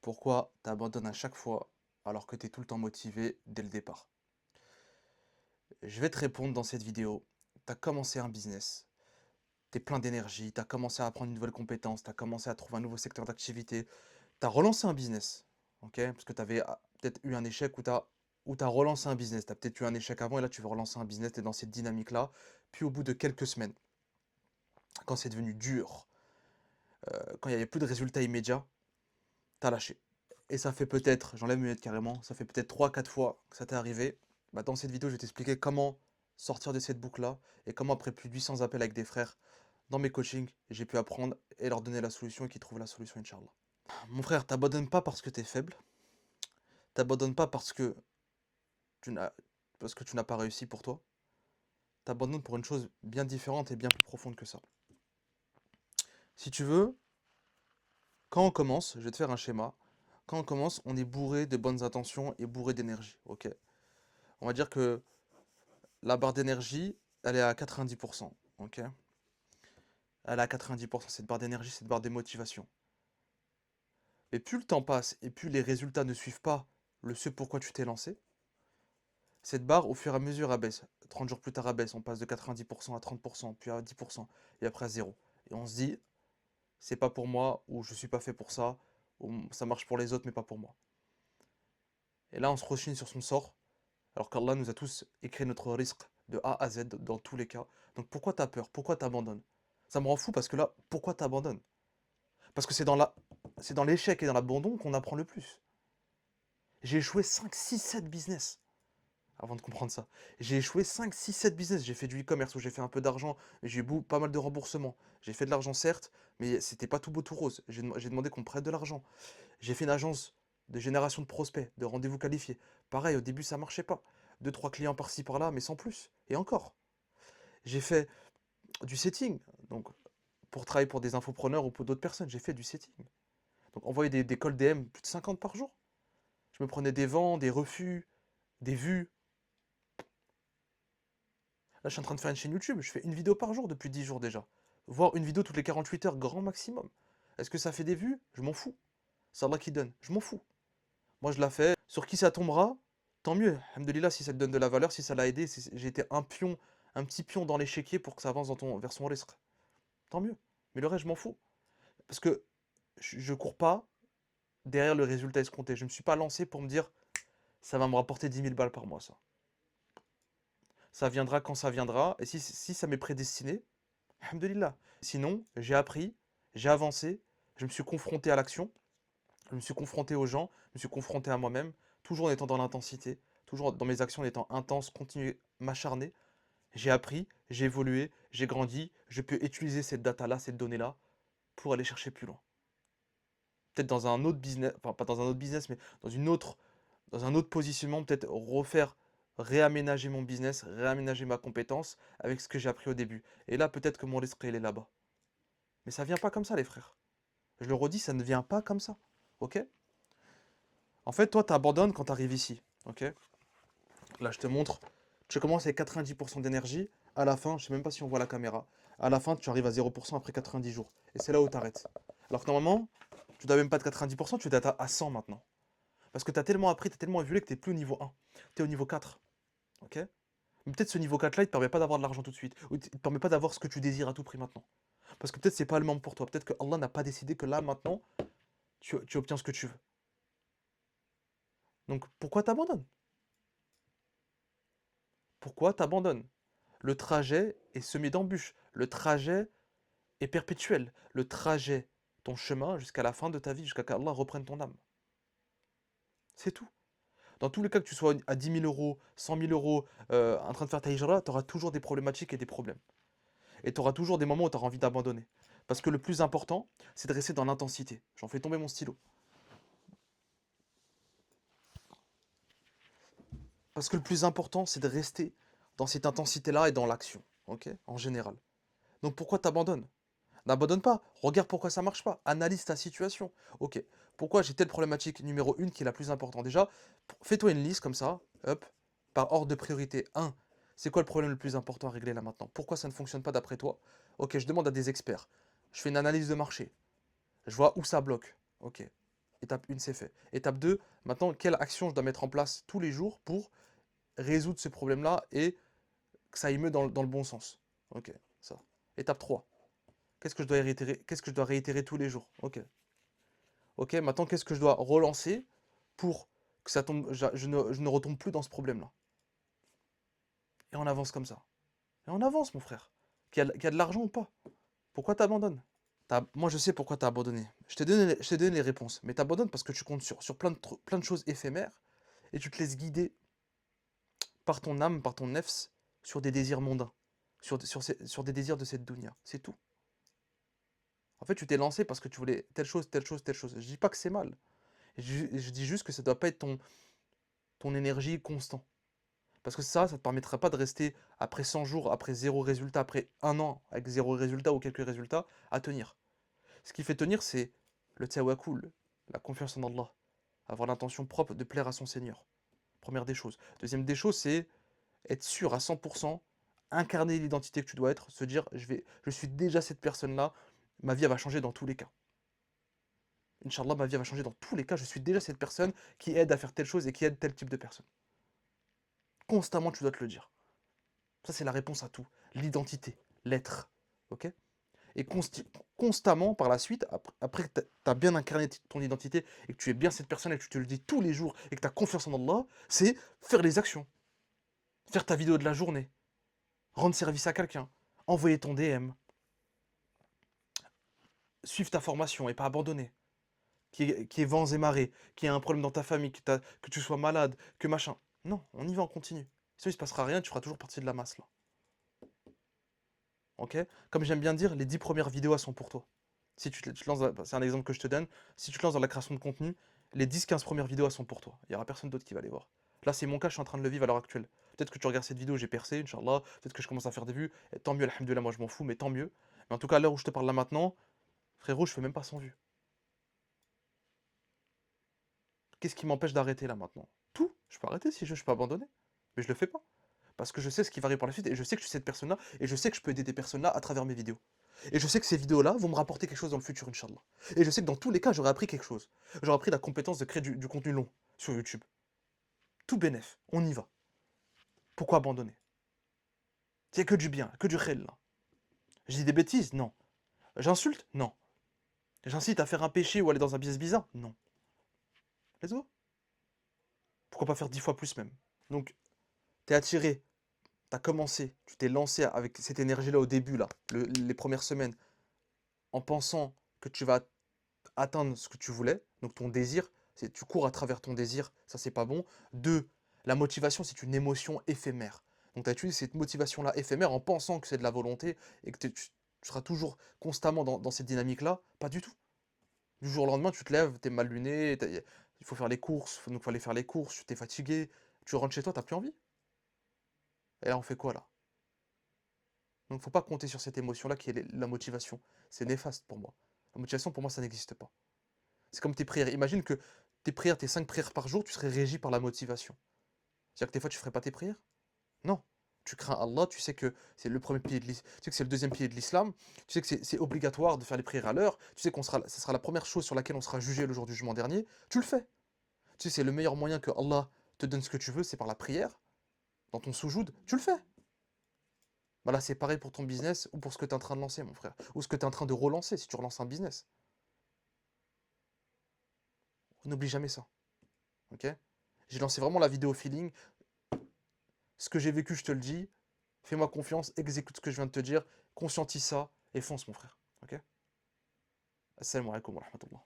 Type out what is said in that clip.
Pourquoi tu abandonnes à chaque fois alors que tu es tout le temps motivé dès le départ? Je vais te répondre dans cette vidéo. Tu as commencé un business, tu es plein d'énergie, tu as commencé à apprendre une nouvelle compétence, tu as commencé à trouver un nouveau secteur d'activité, tu as relancé un business, ok? Parce que tu avais peut-être eu un échec ou tu as relancé un business, tu as peut-être eu un échec avant et là tu veux relancer un business, tu es dans cette dynamique-là. Puis au bout de quelques semaines, quand c'est devenu dur, quand il n'y avait plus de résultats immédiats, tu as lâché. Et ça fait peut-être, j'enlève mes lunettes carrément, ça fait peut-être 3 4 fois que ça t'est arrivé. Bah, dans cette vidéo, je vais t'expliquer comment sortir de cette boucle-là et comment, après plus de 800 appels avec des frères dans mes coachings, j'ai pu apprendre et leur donner la solution et qu'ils trouvent la solution, Inch'Allah. Mon frère, t'abandonnes pas parce que t'es faible, t'abandonnes pas tu n'as, parce que tu n'as pas réussi pour toi, t'abandonnes pour une chose bien différente et bien plus profonde que ça. Si tu veux, quand on commence, je vais te faire un schéma. Quand on commence, on est bourré de bonnes intentions et bourré d'énergie, ok? On va dire que la barre d'énergie, elle est à 90%, ok? Elle est à 90%, cette barre d'énergie, cette barre de motivation. Et plus le temps passe et plus les résultats ne suivent pas le ce pourquoi tu t'es lancé, cette barre, au fur et à mesure, abaisse. 30 jours plus tard, abaisse. On passe de 90% à 30%, puis à 10%, et après à zéro. Et on se dit, c'est pas pour moi, ou je suis pas fait pour ça, ou ça marche pour les autres, mais pas pour moi. Et là, on se rechigne sur son sort, alors qu'Allah nous a tous écrit notre risque de A à Z dans tous les cas. Donc pourquoi t'as peur? Pourquoi t'abandonnes? Ça me rend fou parce que là, pourquoi t'abandonnes? Parce que c'est dans l'échec et dans l'abandon qu'on apprend le plus. J'ai échoué 5, 6, 7 business avant de comprendre ça. J'ai échoué 5, 6, 7 business. J'ai fait du e-commerce où j'ai fait un peu d'argent, mais j'ai eu pas mal de remboursements. J'ai fait de l'argent certes, mais c'était pas tout beau tout rose. J'ai demandé qu'on me prête de l'argent. J'ai fait une agence de génération de prospects, de rendez-vous qualifiés. Pareil, au début ça marchait pas. Deux, trois clients par-ci par-là, mais sans plus. Et encore. J'ai fait du setting, donc pour travailler pour des infopreneurs ou pour d'autres personnes, j'ai fait du setting. Donc envoyer des calls DM, plus de 50 par jour. Je me prenais des vents, des refus, des vues. Là, je suis en train de faire une chaîne YouTube, je fais une vidéo par jour depuis 10 jours déjà. Voire une vidéo toutes les 48 heures, grand maximum. Est-ce que ça fait des vues? Je m'en fous. C'est Allah qui donne, je m'en fous. Moi, je la fais. Sur qui ça tombera? Tant mieux. Alhamdoulilah, si ça te donne de la valeur, si ça l'a aidé, si j'ai été un pion, un petit pion dans l'échiquier pour que ça avance vers son risque. Tant mieux. Mais le reste, je m'en fous. Parce que je cours pas derrière le résultat escompté. Je ne me suis pas lancé pour me dire, ça va me rapporter 10 000 balles par mois, ça. Ça viendra quand ça viendra. Et si ça m'est prédestiné, alhamdoulilah. Sinon, j'ai appris, j'ai avancé, je me suis confronté à l'action, je me suis confronté aux gens, je me suis confronté à moi-même, toujours en étant dans l'intensité, toujours dans mes actions en étant intense, continuer, m'acharner. J'ai appris, j'ai évolué, j'ai grandi, je peux utiliser cette data-là, cette donnée-là, pour aller chercher plus loin. Peut-être dans un autre business, enfin pas dans un autre business, mais dans un autre positionnement, peut-être refaire, réaménager mon business, réaménager ma compétence avec ce que j'ai appris au début. Et là, peut-être que mon esprit, il est là-bas. Mais ça vient pas comme ça, les frères. Je le redis, ça ne vient pas comme ça. Ok? En fait, toi, tu abandonnes quand tu arrives ici. Ok? Là, je te montre. Tu commences avec 90% d'énergie. À la fin, je sais même pas si on voit la caméra. À la fin, tu arrives à 0% après 90 jours. Et c'est là où tu arrêtes. Alors que normalement, tu n'as même pas de 90%, tu es à 100 maintenant. Parce que tu as tellement appris, tu as tellement évolué que tu n'es plus au niveau 1. Tu es au niveau 4. Ok? Mais peut-être ce niveau 4 là, il te permet pas d'avoir de l'argent tout de suite. Ou il te permet pas d'avoir ce que tu désires à tout prix maintenant. Parce que peut-être c'est pas le moment pour toi. Peut-être que Allah n'a pas décidé que là, maintenant, tu obtiens ce que tu veux. Donc pourquoi t'abandonnes? Pourquoi t'abandonnes? Le trajet est semé d'embûches. Le trajet est perpétuel. Le trajet, ton chemin jusqu'à la fin de ta vie, jusqu'à qu'Allah reprenne ton âme. C'est tout. Dans tous les cas que tu sois à 10 000 euros, 100 000 euros, en train de faire ta hijra, tu auras toujours des problématiques et des problèmes. Et tu auras toujours des moments où tu auras envie d'abandonner. Parce que le plus important, c'est de rester dans l'intensité. J'en fais tomber mon stylo. Parce que le plus important, c'est de rester dans cette intensité-là et dans l'action. Ok? En général. Donc pourquoi t'abandonnes? N'abandonne pas. Regarde pourquoi ça marche pas. Analyse ta situation. Ok. Pourquoi j'ai telle problématique numéro 1 qui est la plus importante? Déjà, fais-toi une liste comme ça. Hop. Par ordre de priorité. 1. C'est quoi le problème le plus important à régler là maintenant? Pourquoi ça ne fonctionne pas d'après toi? Ok, je demande à des experts. Je fais une analyse de marché. Je vois où ça bloque. Ok. Étape 1, c'est fait. Étape 2, maintenant, quelle action je dois mettre en place tous les jours pour résoudre ce problème-là et que ça aille mieux dans le bon sens. Ok, ça. Étape 3. Qu'est-ce que je dois réitérer tous les jours? Ok. Ok, maintenant, qu'est-ce que je dois relancer pour que ça tombe, je ne retombe plus dans ce problème-là? Et on avance comme ça. Et on avance, mon frère. Qu'il y a de l'argent ou pas. Pourquoi t'abandonnes? Moi, je sais pourquoi t'as abandonné. Je t'ai donné les réponses. Mais t'abandonnes parce que tu comptes sur plein de choses éphémères et tu te laisses guider par ton âme, par ton nefs, sur des désirs mondains, sur des désirs de cette dunya. C'est tout. En fait, tu t'es lancé parce que tu voulais telle chose, telle chose, telle chose. Je dis pas que c'est mal. Je dis juste que ça doit pas être ton énergie constant. Parce que ça te permettra pas de rester après 100 jours, après zéro résultat, après un an avec zéro résultat ou quelques résultats, à tenir. Ce qui fait tenir, c'est le tawakkul, la confiance en Allah. Avoir l'intention propre de plaire à son Seigneur. Première des choses. Deuxième des choses, c'est être sûr à 100%, incarner l'identité que tu dois être, se dire je suis déjà cette personne-là, ma vie elle va changer dans tous les cas. Inch'Allah, ma vie va changer dans tous les cas, je suis déjà cette personne qui aide à faire telle chose et qui aide tel type de personne. Constamment, tu dois te le dire. Ça, c'est la réponse à tout. L'identité, l'être. Ok? Et constamment, par la suite, après que tu as bien incarné ton identité et que tu es bien cette personne et que tu te le dis tous les jours et que tu as confiance en Allah, c'est faire les actions. Faire ta vidéo de la journée. Rendre service à quelqu'un. Envoyer ton DM. Suivre ta formation et pas abandonner. Qui est vents et marées, qui a un problème dans ta famille, que tu sois malade, que machin. Non, on y va, on continue. Sinon, il se passera rien, tu feras toujours partie de la masse, là. Ok? Comme j'aime bien dire, les 10 premières vidéos, elles sont pour toi. Si tu te lances, c'est un exemple que je te donne, si tu te lances dans la création de contenu, les 10-15 premières vidéos, elles sont pour toi. Il n'y aura personne d'autre qui va les voir. Là, c'est mon cas, je suis en train de le vivre à l'heure actuelle. Peut-être que tu regardes cette vidéo, j'ai percé, Inch'Allah. Peut-être que je commence à faire des vues. Et tant mieux, alhamdoulilah, moi je m'en fous, mais tant mieux. Mais en tout cas, à l'heure où je te parle là maintenant, frérot, je fais même pas 100 vues. Qu'est-ce qui m'empêche d'arrêter là maintenant? Tout. Je peux arrêter si je peux abandonner. Mais je le fais pas. Parce que je sais ce qui va arriver par la suite et je sais que je suis cette personne-là et je sais que je peux aider des personnes-là à travers mes vidéos. Et je sais que ces vidéos-là vont me rapporter quelque chose dans le futur, Inch'Allah. Et je sais que dans tous les cas, j'aurai appris quelque chose. J'aurai appris la compétence de créer du contenu long sur YouTube. Tout bénef, on y va. Pourquoi abandonner? C'est que du bien, que du khel là. Je dis des bêtises? Non. J'insulte? Non. J'incite à faire un péché ou aller dans un business bizarre? Non. Let's go. Pourquoi pas faire 10 fois plus même? Donc, t'es attiré, t'as commencé, tu t'es lancé avec cette énergie-là au début, là, les premières semaines, en pensant que tu vas atteindre ce que tu voulais, donc ton désir, c'est tu cours à travers ton désir, ça c'est pas bon. Deux, la motivation c'est une émotion éphémère. Donc tu as utilisé cette motivation-là éphémère en pensant que c'est de la volonté et que tu seras toujours constamment dans cette dynamique-là. Pas du tout. Du jour au lendemain, tu te lèves, t'es mal luné, il faut faire les courses, donc il faut aller faire les courses, tu t'es fatigué, tu rentres chez toi, t'as plus envie. Et là on fait quoi là? Donc faut pas compter sur cette émotion-là qui est la motivation. C'est néfaste pour moi. La motivation pour moi ça n'existe pas. C'est comme tes prières. Imagine que tes prières, tes 5 prières par jour, tu serais régi par la motivation. C'est-à-dire que des fois, tu ferais pas tes prières? Non. Tu crains Allah, tu sais que c'est le premier pilier de l'islam, tu sais que c'est le deuxième pilier de l'islam, tu sais que c'est obligatoire de faire les prières à l'heure, tu sais ce sera la première chose sur laquelle on sera jugé le jour du jugement dernier, tu le fais. Tu sais, c'est le meilleur moyen que Allah te donne ce que tu veux, c'est par la prière, dans ton soujoud, tu le fais. Bah là, c'est pareil pour ton business ou pour ce que tu es en train de lancer, mon frère. Ou ce que tu es en train de relancer si tu relances un business. N'oublie jamais ça. Ok? J'ai lancé vraiment la vidéo feeling. Ce que j'ai vécu, je te le dis. Fais-moi confiance, exécute ce que je viens de te dire, conscientise ça et fonce, mon frère. Ok? Assalamu alaikum wa rahmatullah.